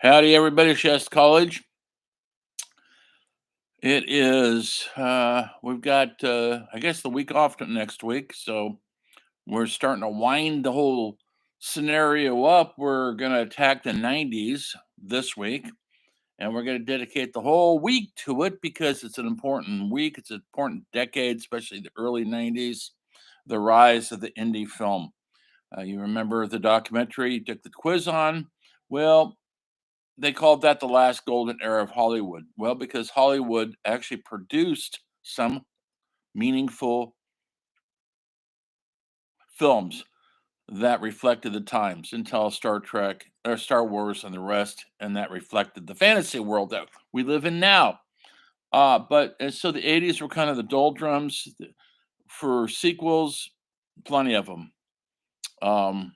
Howdy, everybody. Shasta College. It is. We've got, I guess, the week off to next week, so we're starting to wind the whole scenario up. We're going to attack the '90s this week, and we're going to dedicate the whole week to it because it's an important week. It's an important decade, especially the early '90s, the rise of the indie film. You remember the documentary you took the quiz on? Well, they called that the last golden era of Hollywood. Well, because Hollywood actually produced some meaningful films that reflected the times until Star Trek or Star Wars and the rest, and that reflected the fantasy world that we live in now. So the '80s were kind of the doldrums for sequels, plenty of them. Um,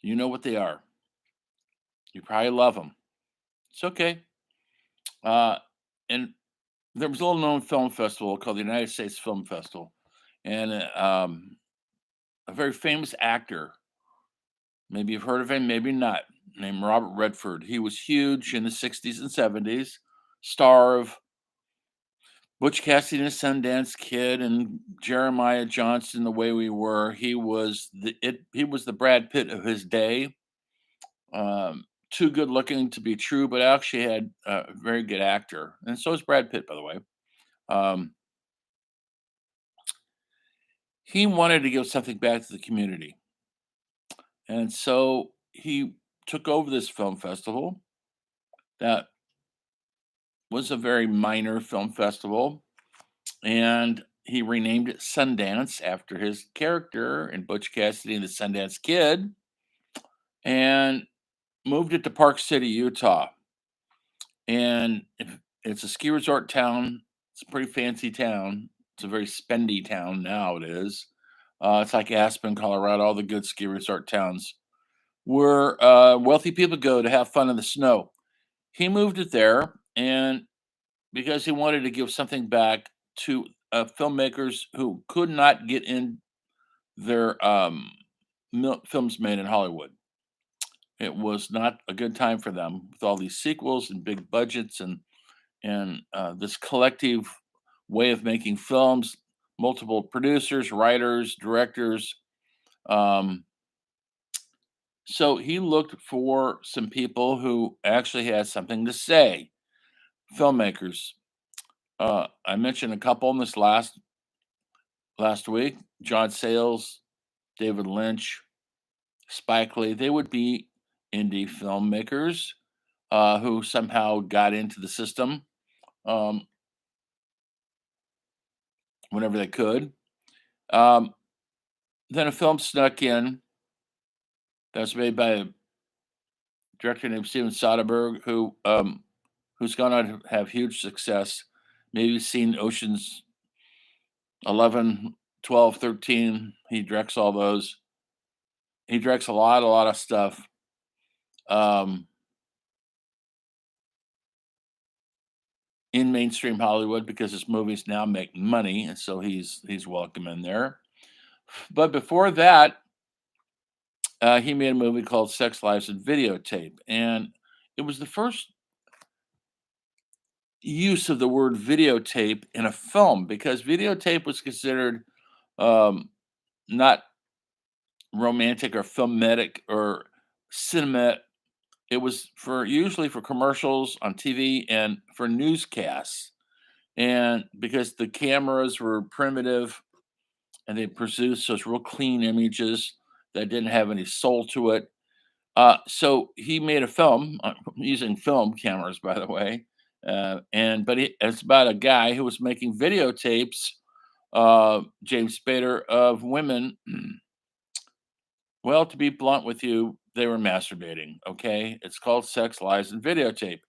you know what they are. You probably love them. It's okay. Uh, and there was a little known film festival called the United States Film Festival, and a very famous actor, maybe you've heard of him, maybe not, named Robert Redford. He was huge in the '60s and '70s, star of Butch Cassidy and the Sundance Kid and Jeremiah Johnson, The Way We Were. He was the Brad Pitt of his day. Too good looking to be true, but actually had a very good actor, and so is Brad Pitt, by the way. Um, he wanted to give something back to the community. And so he took over this film festival that was a very minor film festival, and he renamed it Sundance after his character in Butch Cassidy and the Sundance Kid, and moved it to Park City, Utah. And it's a ski resort town. It's a pretty fancy town. It's a very spendy town now. It is. It's like Aspen, Colorado, all the good ski resort towns where wealthy people go to have fun in the snow. He moved it there, and because he wanted to give something back to filmmakers who could not get in their films made in Hollywood. It was not a good time for them with all these sequels and big budgets and this collective way of making films, multiple producers, writers, directors. Um, so he looked for some people who actually had something to say, filmmakers. I mentioned a couple in this last week: John Sayles, David Lynch, Spike Lee. They would be indie filmmakers who somehow got into the system um, whenever they could. Um, then a film snuck in that was made by a director named Steven Soderbergh, who's gone on to have huge success. Maybe you've seen Ocean's 11, 12, 13. He directs all those. He directs a lot of stuff. Um, in mainstream Hollywood because his movies now make money, and so he's welcome in there. But before that, he made a movie called Sex, Lives, and Videotape, and it was the first use of the word videotape in a film because videotape was considered um, not romantic or filmetic or cinema. It was for usually for commercials on TV and for newscasts. And because the cameras were primitive and they produced those real clean images that didn't have any soul to it. So he made a film using film cameras, by the way, it's about a guy who was making videotapes, James Spader, of women. Well, to be blunt with you, they were masturbating. Okay, it's called Sex, Lies, and Videotape.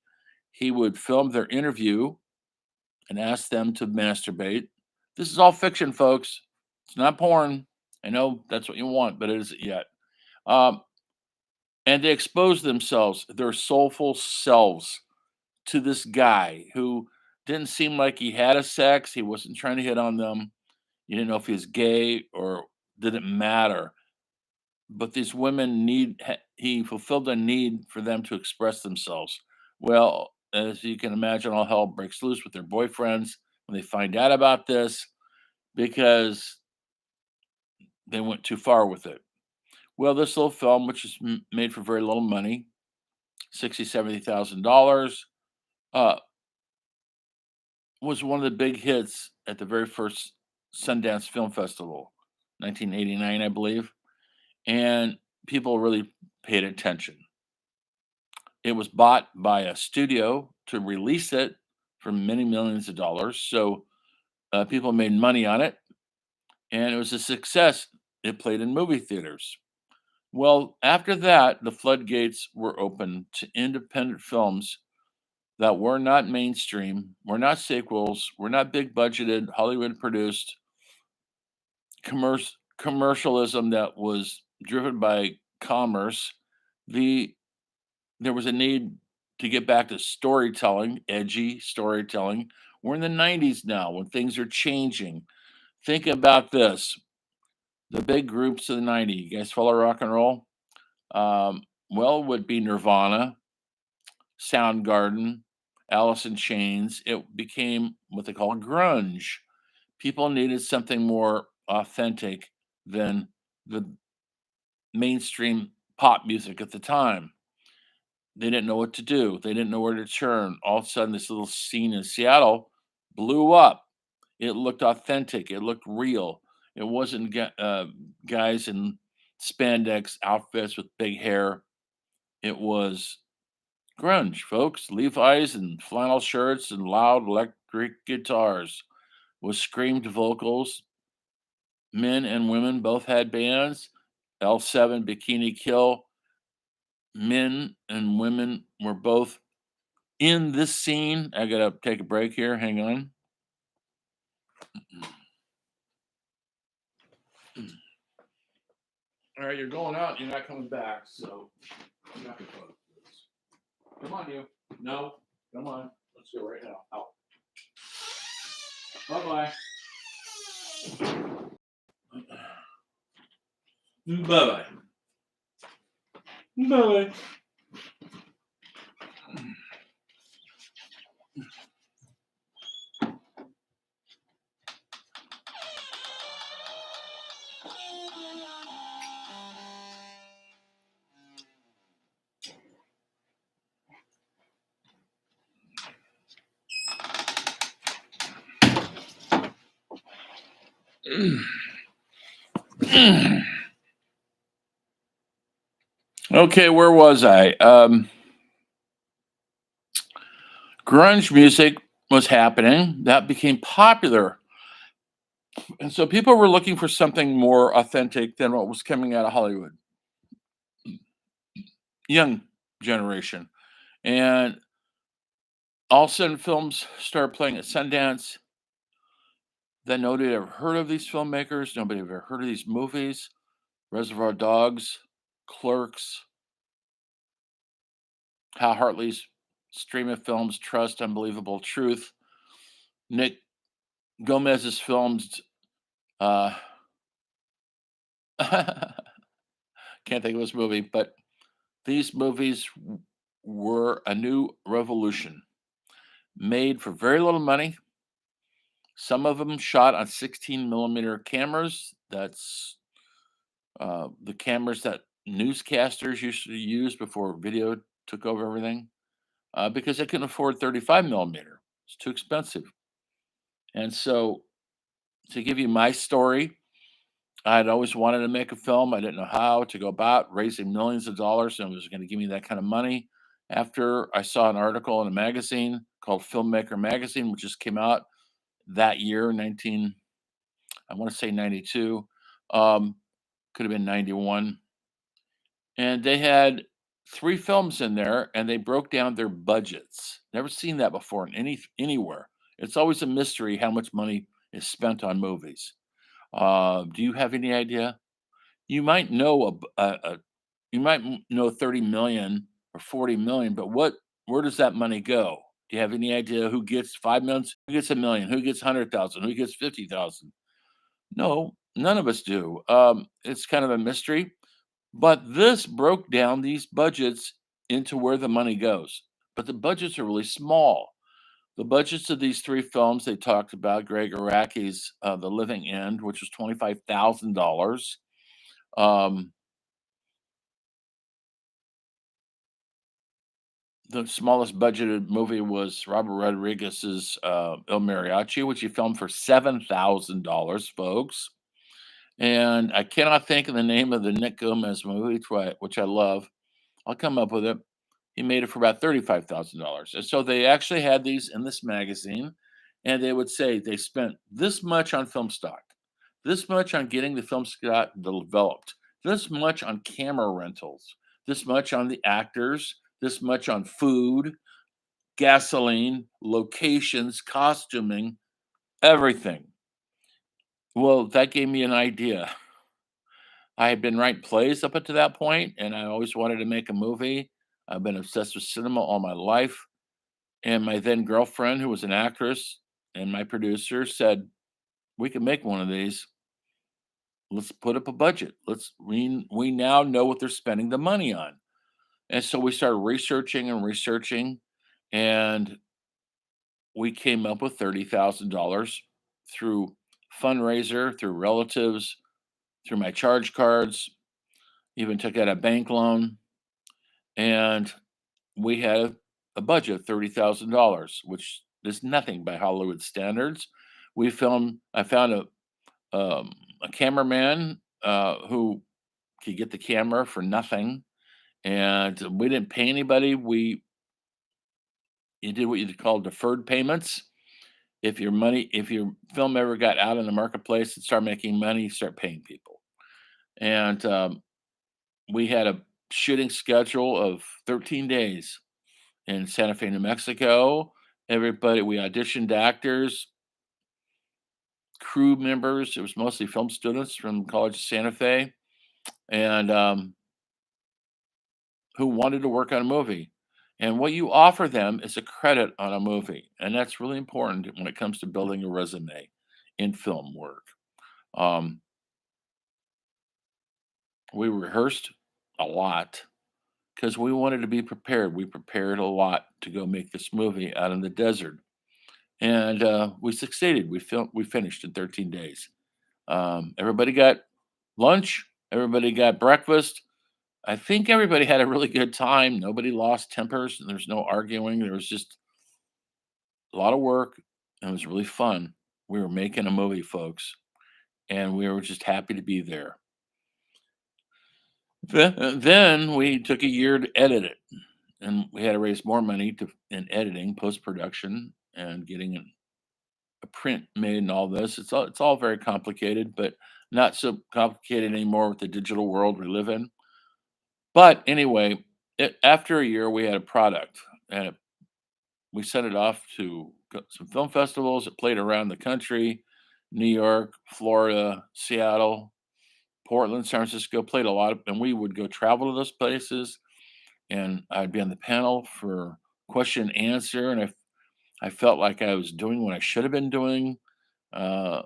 He would film their interview and ask them to masturbate. This is all fiction, folks. It's not porn. I know that's what you want, but it isn't yet. Um, and they expose themselves, their soulful selves, to this guy who didn't seem like he had a sex. He wasn't trying to hit on them. You didn't know if he was gay or didn't matter. but these women he fulfilled a need for them to express themselves. Well, as you can imagine, all hell breaks loose with their boyfriends when they find out about this because they went too far with it. Well, this little film, which is made for very little money, 60, $70,000, uh, was one of the big hits at the very first Sundance Film Festival, 1989, I believe, and people really paid attention. It was bought by a studio to release it for many millions of dollars, so people made money on it, and it was a success. It played in movie theaters. Well, after that, the floodgates were open to independent films that were not mainstream, were not sequels, were not big budgeted, Hollywood produced commercialism that was driven by commerce. The There was a need to get back to storytelling, edgy storytelling. We're in the 90s now when things are changing. Think about this. The big groups of the 90s. You guys follow rock and roll? Well, it would be Nirvana, Soundgarden, Alice in Chains. It became what they call grunge. People needed something more authentic than the mainstream pop music at the time. They didn't know what to do. They didn't know where to turn. All of a sudden, this little scene in Seattle blew up. It looked authentic. It looked real. It wasn't guys in spandex outfits with big hair. It was grunge, folks. Levi's and flannel shirts and loud electric guitars with screamed vocals. Men and women both had bands. L7, Bikini Kill. Men and women were both in this scene. I gotta take a break here. Hang on. All right, you're going out. You're not coming back. So I'm not gonna put this. Come on, you. No, come on. Let's go right now. Out. Bye bye. Bye bye. Bye bye. Okay, where was I? Grunge music was happening. That became popular. And so people were looking for something more authentic than what was coming out of Hollywood. Young generation. And all of a sudden, films started playing at Sundance. Then nobody had ever heard of these filmmakers. Nobody had ever heard of these movies. Reservoir Dogs, Clerks, Hal Hartley's stream of films, Trust, Unbelievable Truth, Nick Gomez's films. Uh, can't think of this movie, but these movies were a new revolution made for very little money. Some of them shot on 16 millimeter cameras. That's the cameras that newscasters used to use before video took over everything because they couldn't afford 35 millimeter. It's too expensive. And so, to give you my story, I'd always wanted to make a film. I didn't know how to go about raising millions of dollars, and it was going to give me that kind of money. After I saw an article in a magazine called Filmmaker Magazine, which just came out that year, I want to say 92, could have been 91. And they had three films in there, and they broke down their budgets. Never seen that before in anywhere. It's always a mystery how much money is spent on movies. Do you have any idea? You might know you might know 30 million or 40 million, but where does that money go? Do you have any idea who gets 5 million? Who gets a million? Who gets 100,000? Who gets 50,000? No, none of us do. It's kind of a mystery. But this broke down these budgets into where the money goes. But the budgets are really small. The budgets of these 3 films they talked about, Greg Araki's, The Living End, which was $25,000. Um, the smallest budgeted movie was Robert Rodriguez's, El Mariachi, which he filmed for $7,000, folks. And I cannot think of the name of the Nick Gomez movie, which I love. I'll come up with it. He made it for about $35,000. And so they actually had these in this magazine, and they would say they spent this much on film stock, this much on getting the film stock developed, this much on camera rentals, this much on the actors, this much on food, gasoline, locations, costuming, everything. Well, that gave me an idea. I had been writing plays up until that point, and I always wanted to make a movie. I've been obsessed with cinema all my life. And my then girlfriend, who was an actress, and my producer said, "We can make one of these. Let's put up a budget. We now know what they're spending the money on." And so we started researching and researching, and we came up with $30,000 through fundraiser, through relatives, through my charge cards, even took out a bank loan, and we had a budget of $30,000, which is nothing by Hollywood standards. I found a cameraman who could get the camera for nothing, and we didn't pay anybody. You did what you call deferred payments. If your film ever got out in the marketplace and started making money, you start paying people. And we had a shooting schedule of 13 days in Santa Fe, New Mexico. We auditioned actors, crew members. It was mostly film students from College of Santa Fe, and who wanted to work on a movie. And what you offer them is a credit on a movie, and that's really important when it comes to building a resume in film work. Um, we rehearsed a lot because we wanted to be prepared. We prepared a lot to go make this movie out in the desert, and we succeeded. We finished in 13 days. Everybody got lunch. Everybody got breakfast. I think everybody had a really good time. Nobody lost tempers. There's no arguing. There was just a lot of work. And it was really fun. We were making a movie, folks, and we were just happy to be there. Then we took a year to edit it, and we had to raise more money in editing, post production, and getting a print made and all this. It's all very complicated, but not so complicated anymore with the digital world we live in. But anyway, after a year, we had a product, and we sent it off to some film festivals. It played around the country, New York, Florida, Seattle, Portland, San Francisco. Played a lot, and we would go travel to those places, and I'd be on the panel for question and answer, and I felt like I was doing what I should have been doing. Uh,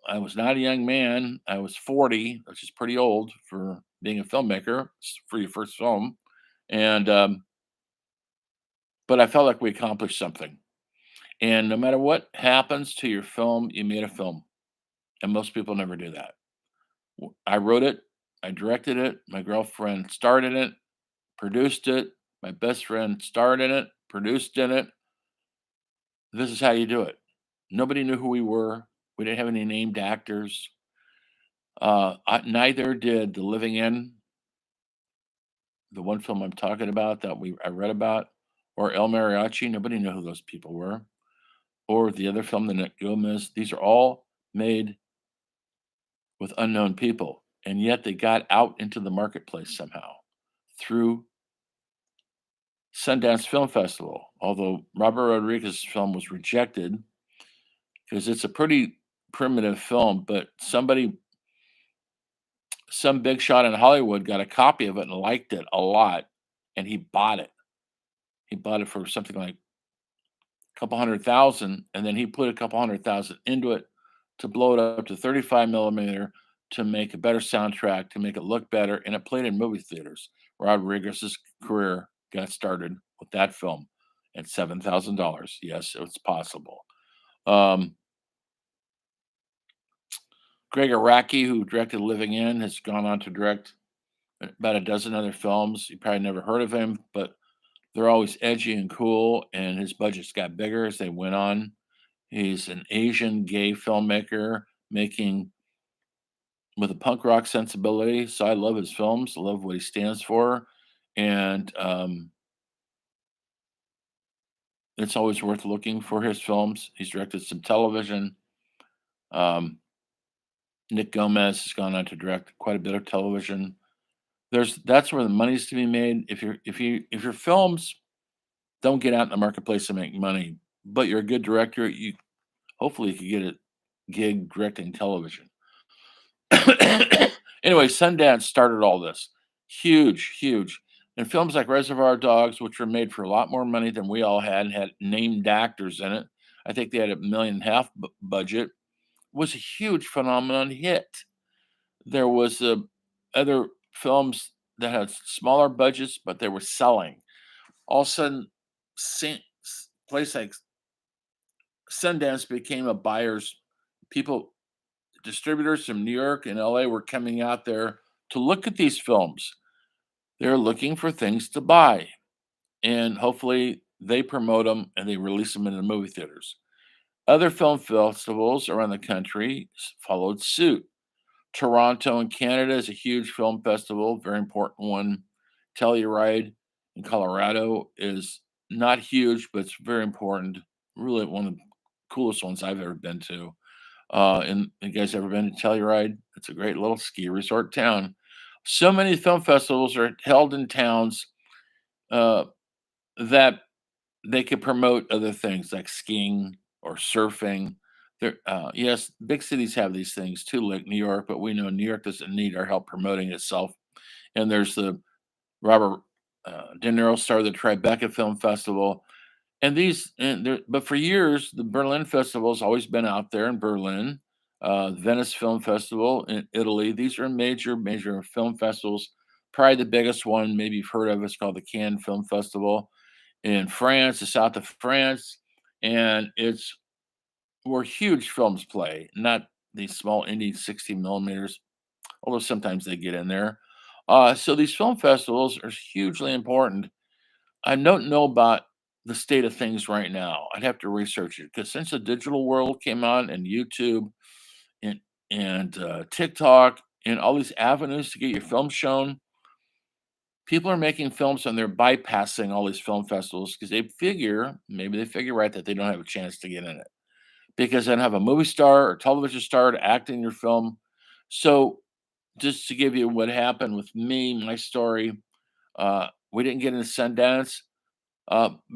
I was not a young man. I was 40, which is pretty old for being a filmmaker for your first film. And but I felt like we accomplished something. And no matter what happens to your film, you made a film. And most people never do that. I wrote it, I directed it, my girlfriend starred in it, produced it, my best friend starred in it, produced in it. This is how you do it. Nobody knew who we were. We didn't have any named actors. Neither did The Living End, the one film I'm talking about that I read about, or El Mariachi. Nobody knew who those people were, or the other film, The Nick Gomez. These are all made with unknown people, and yet they got out into the marketplace somehow through Sundance Film Festival. Although Robert Rodriguez's film was rejected because it's a pretty primitive film, but some big shot in Hollywood got a copy of it and liked it a lot, and he bought it. He bought it for something like a couple 100,000, and then he put a couple 100,000 into it to blow it up to 35 millimeter, to make a better soundtrack, to make it look better, and it played in movie theaters. Rodriguez's career got started with that film at $7,000. Yes, it's possible. Um, Greg Araki, who directed Living In, has gone on to direct about a dozen other films. You probably never heard of him, but they're always edgy and cool, and his budgets got bigger as they went on. He's an Asian gay filmmaker making with a punk rock sensibility. So I love his films. I love what he stands for, and it's always worth looking for his films. He's directed some television. Um, Nick Gomez has gone on to direct quite a bit of television. That's where the money's to be made. If your films don't get out in the marketplace and make money, but you're a good director, you hopefully you could get a gig directing television. Anyway, Sundance started all this. Huge, huge. And films like Reservoir Dogs, which were made for a lot more money than we all had and had named actors in it. I think they had $1.5 million budget, was a huge phenomenon hit. There was other films that had smaller budgets, but they were selling. All of a sudden, place like Sundance became a buyer's people distributors from New York and LA were coming out there to look at these films. They're looking for things to buy, and hopefully they promote them and they release them in the movie theaters. Other film festivals around the country followed suit. Toronto in Canada is a huge film festival, very important one. Telluride in Colorado is not huge, but it's very important. Really one of the coolest ones I've ever been to. And you guys ever been to Telluride? It's a great little ski resort town. So many film festivals are held in towns uh, that they could promote other things like skiing or surfing. Yes, big cities have these things too, like New York, but we know New York doesn't need our help promoting itself. And there's the Robert De Niro started the Tribeca Film Festival, and but for years, the Berlin Festival's always been out there in Berlin. Venice Film Festival in Italy. These are major film festivals. Probably the biggest one, maybe you've heard of, is called the Cannes Film Festival in France, the south of France, and it's where huge films play, not these small indie 60 millimeters, although sometimes they get in there. So these film festivals are hugely important. I don't know about the state of things right now. I'd have to research it because since the digital world came on and YouTube and TikTok and all these avenues to get your film shown, people are making films and they're bypassing all these film festivals because maybe they figure right that they don't have a chance to get in it because they don't have a movie star or television star to act in your film. So just to give you what happened with me, my story, we didn't get into Sundance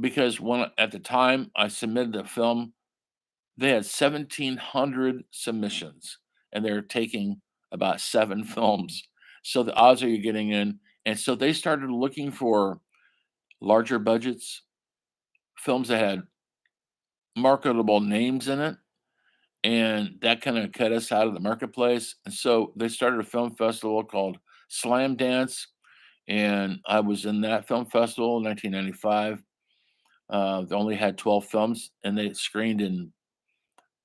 because at the time I submitted the film, they had 1,700 submissions, and they're taking about 7 films. So the odds are you getting in, and so they started looking for larger budgets, films that had marketable names in it, and that kinda cut us out of the marketplace, and so they started a film festival called Slam Dance, and I was in that film festival in 1995. They only had 12 films, and they screened in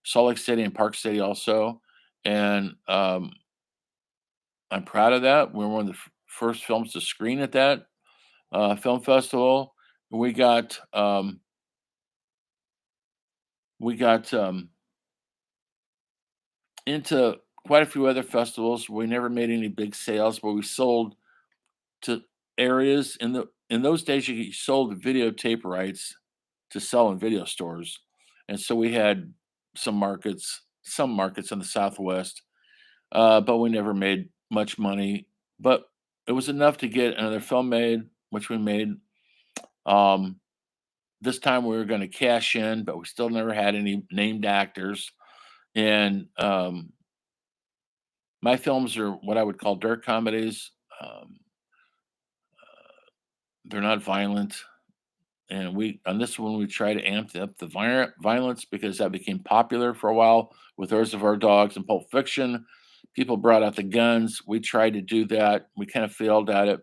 Salt Lake City and Park City also, and, I'm proud of that. We were one of the first films to screen at that, film festival. We got, um we got, into quite a few other festivals. We never made any big sales, but we sold to areas in those days, you sold videotape rights to sell in video stores, and so we had some markets in the Southwest, but we never made much money, but it was enough to get another film made, which we made. Um, this time we were gonna cash in, but we still never had any named actors, and, my films are what I would call dark comedies. Um, they're not violent. And we on this one, we try to amp up the violence because that became popular for a while with Reservoir Dogs and Pulp Fiction. People brought out the guns. We tried to do that. We kind of failed at it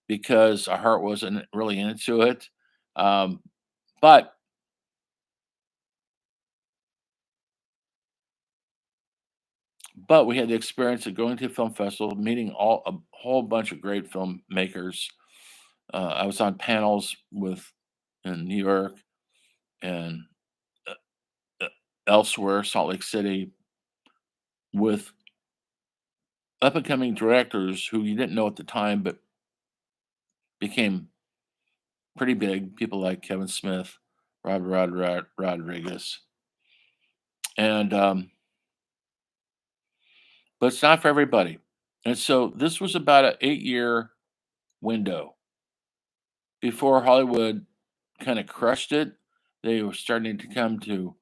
because our heart wasn't really into it. Um, but we had the experience of going to a film festival, meeting a whole bunch of great filmmakers. I was on panels with in New York and uh, uh, elsewhere, Salt Lake City, with up and coming directors who you didn't know at the time, but became pretty big. People like Kevin Smith, Rodriguez, and but it's not for everybody. And so this was about an 8 year window before Hollywood kind of crushed it. They were starting to come to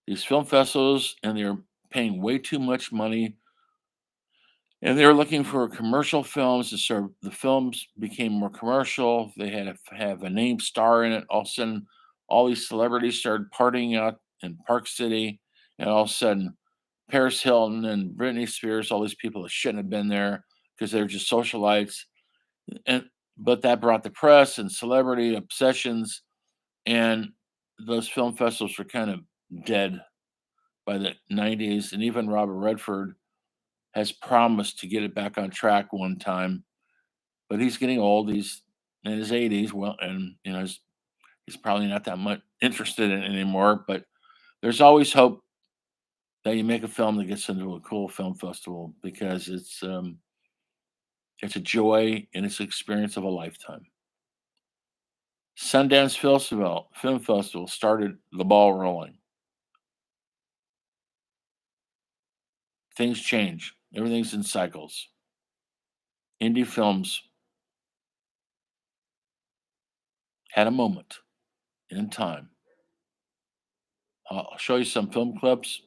these film festivals, and they were paying way too much money, and they were looking for commercial films to serve. The films became more commercial. They had to have a name star in it. All of a sudden, all these celebrities started partying out in Park City, and all of a sudden, Paris Hilton and Britney Spears, all these people that shouldn't have been there because they were just socialites. And but that brought the press and celebrity obsessions, and those film festivals were kind of dead by the 90s. And even Robert Redford has promised to get it back on track one time, but he's getting old. He's in his 80s. Well, and he's probably not that much interested in it anymore. But there's always hope that you make a film that gets into a cool film festival because it's a joy and it's an experience of a lifetime. Sundance Film Festival started the ball rolling. Things change. Everything's in cycles. Indie films had a moment in time. I'll show you some film clips.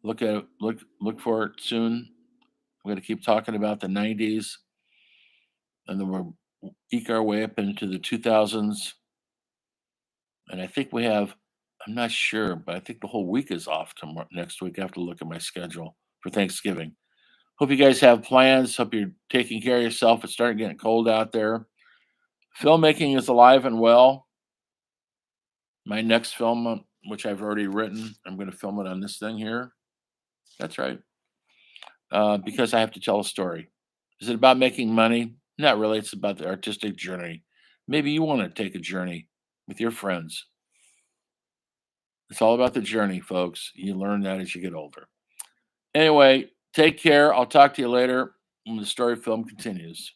Look at it, look for it soon. We're going to keep talking about the 90s, and then we'll eke our way up into the 2000s. And I think we have, I'm not sure, but I think the whole week is off tomorrow, next week. I have to look at my schedule for Thanksgiving. Hope you guys have plans. Hope you're taking care of yourself. It's starting getting cold out there. Filmmaking is alive and well. My next film, which I've already written, I'm going to film it on this thing here. That's right. Because I have to tell a story. Is it about making money? Not really. It's about the artistic journey. Maybe you want to take a journey with your friends. It's all about the journey, folks. You learn that as you get older. Anyway, take care. I'll talk to you later when the story film continues.